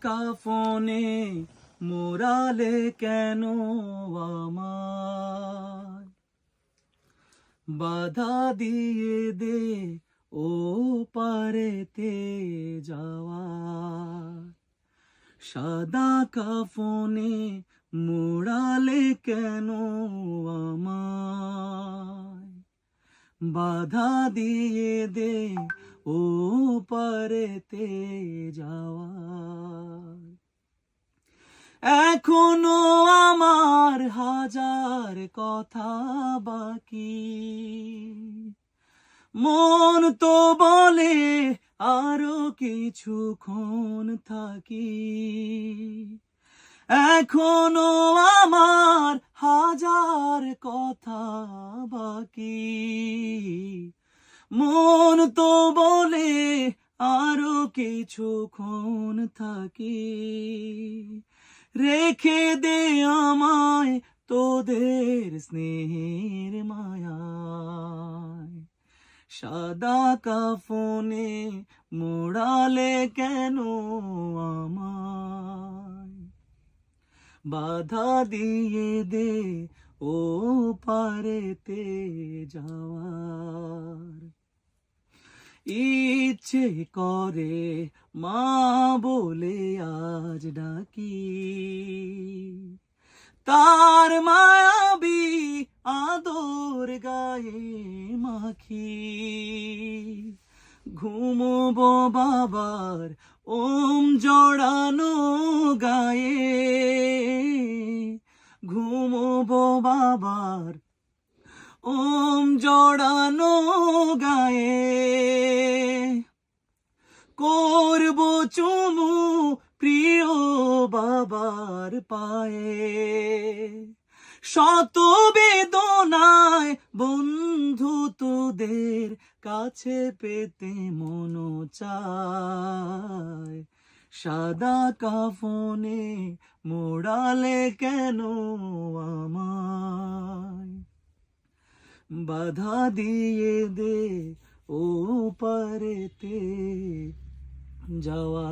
কাফনে মোড়ালে কেন আমায়, বাধা দিয়ে দে ও পারেতে যাওয়া। সাদা কাফনে মোড়ালে কেন আমায়, বাধা দিয়ে দে ও পারেতে যাওয়া। এখনো আমার হাজার কথা বাকি, মন তো বলে আরো কিছুক্ষণ থাকি। এখনো আমার হাজার কথা বাকি, মন তো বলে আরো কিছুক্ষণ থাকি। রেখে দে আমায় তোদের স্নেহের মায়ায়, সাদা কাফনে মোড়ালে কেন আমায়, বাধা দিয়ে দে ও পারেতে যাওয়ার। ইচ্ছে করে মা বলে আজ ডাকি, তার মায়াবী আদর গায়ে মাখি। ঘুমোবো বাবার ওম জড়ানো গায়ে, ঘুমোবো বাবার ওম জড়ানো গায়ে। করবো চুমু প্রিয় বাবার পায়ে, শত বেদনায় বন্ধু তোদের কাছে পেতে মন চায়। সাদা কাফনে মোড়ালে কেন আমায়, বাধা দিয়ে দে ও পারেতে যাওয়া।